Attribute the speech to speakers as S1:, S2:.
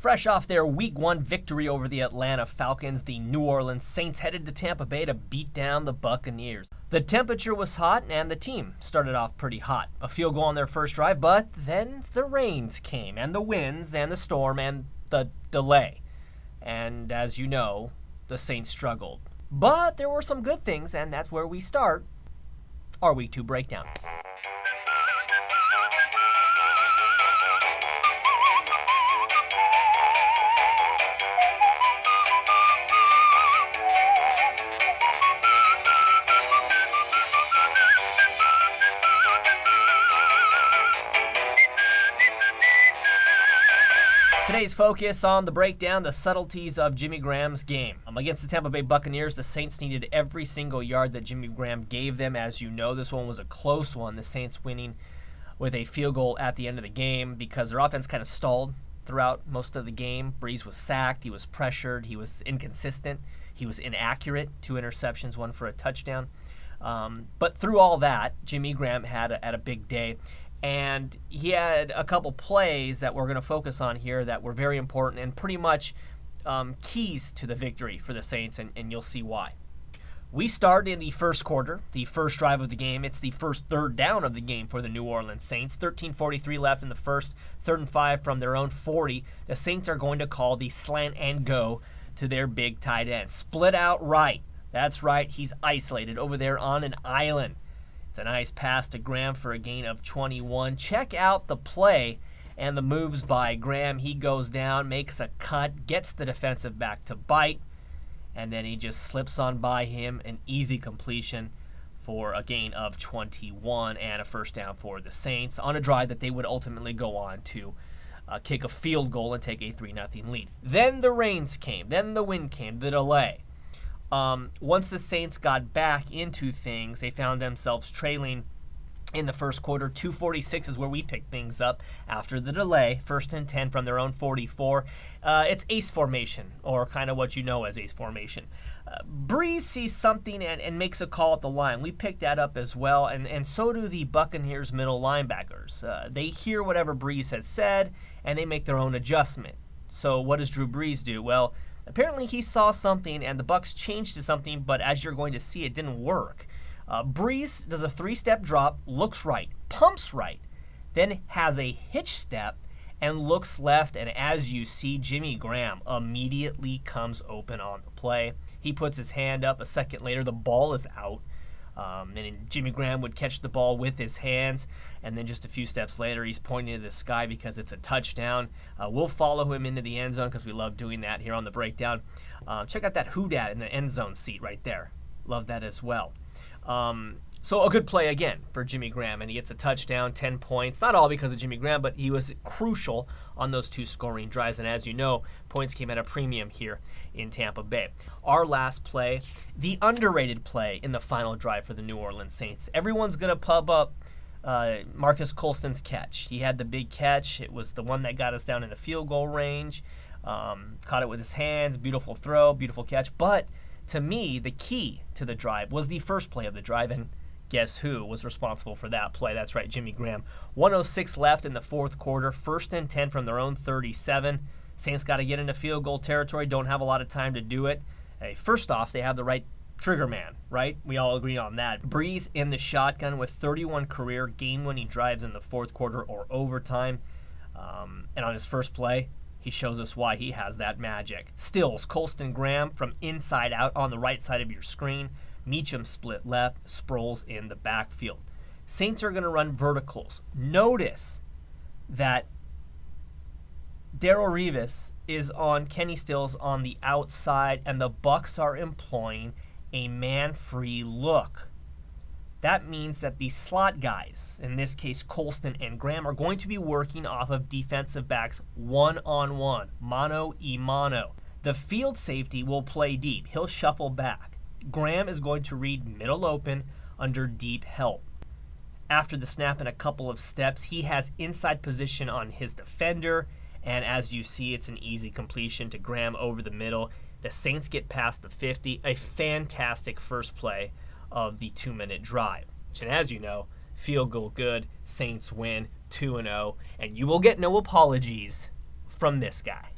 S1: Fresh off their Week 1 victory over the Atlanta Falcons, the New Orleans Saints headed to Tampa Bay to beat down the Buccaneers. The temperature was hot, and the team started off pretty hot. A field goal on their first drive, but then the rains came, and the winds, and the storm, and the delay. And as you know, the Saints struggled. But there were some good things, and that's where we start our Week 2 breakdown. Today's focus on the breakdown, the subtleties of Jimmy Graham's game. Against the Tampa Bay Buccaneers, the Saints needed every single yard that Jimmy Graham gave them. As you know, this one was a close one, the Saints winning with a field goal at the end of the game because their offense kind of stalled throughout most of the game. Breeze was sacked, he was pressured, he was inconsistent, he was inaccurate, 2 interceptions, 1 for a touchdown. But through all that, Jimmy Graham had a big day. And he had a couple plays that we're going to focus on here that were very important and pretty much keys to the victory for the Saints, and you'll see why. We start in the first quarter, the first drive of the game. It's the first third down of the game for the New Orleans Saints. 13:43 left in the first, 3rd and 5 from their own 40. The Saints are going to call the slant and go to their big tight end. Split out right. That's right, he's isolated over there on an island. It's a nice pass to Graham for a gain of 21. Check out the play and the moves by Graham. He goes down, makes a cut, gets the defensive back to bite, and then he just slips on by him. An easy completion for a gain of 21 and a first down for the Saints on a drive that they would ultimately go on to kick a field goal and take a 3-0 lead. Then the rains came. Then the wind came, the delay. Once the Saints got back into things, they found themselves trailing in the first quarter. 2:46 is where we picked things up after the delay. 1st and 10 from their own 44. It's ace formation, or kind of what you know as ace formation. Breeze sees something and makes a call at the line. We picked that up as well, and so do the Buccaneers middle linebackers. They hear whatever Breeze has said, and they make their own adjustment. So what does Drew Brees do? Well, apparently he saw something and the Bucs changed to something, but as you're going to see, it didn't work. Breeze does a 3-step drop, looks right, pumps right, then has a hitch step and looks left, and as you see, Jimmy Graham immediately comes open on the play. He puts his hand up. A second later, the ball is out. And Jimmy Graham would catch the ball with his hands, and then just a few steps later, he's pointing to the sky because it's a touchdown. We'll follow him into the end zone because we love doing that here on the breakdown. Check out that who-dat in the end zone seat right there. Love that as well. So a good play again for Jimmy Graham, and he gets a touchdown, 10 points. Not all because of Jimmy Graham, but he was crucial on those 2 scoring drives, and as you know, points came at a premium here in Tampa Bay. Our last play, the underrated play in the final drive for the New Orleans Saints. Everyone's going to pub up Marcus Colston's catch. He had the big catch. It was the one that got us down in the field goal range. Caught it with his hands. Beautiful throw, beautiful catch. But to me, the key to the drive was the first play of the drive, and guess who was responsible for that play? That's right, Jimmy Graham. 1:06 left in the fourth quarter. 1st and 10 from their own 37. Saints got to get into field goal territory. Don't have a lot of time to do it. Hey, first off, they have the right trigger man, right? We all agree on that. Breeze in the shotgun with 31 career game-winning drives in the fourth quarter or overtime. And on his first play, he shows us why he has that magic. Stills, Colston Graham from inside out on the right side of your screen. Meacham split left, Sproles in the backfield. Saints are going to run verticals. Notice that Darrelle Revis is on Kenny Stills on the outside, and the Bucs are employing a man-free look. That means that the slot guys, in this case Colston and Graham, are going to be working off of defensive backs one-on-one, mano-a-mano. The field safety will play deep. He'll shuffle back. Graham is going to read middle open under deep help. After the snap and a couple of steps, he has inside position on his defender, and as you see, it's an easy completion to Graham over the middle. The Saints get past the 50, a fantastic first play of the 2-minute drive. And as you know, field goal good, Saints win 2-0, and you will get no apologies from this guy.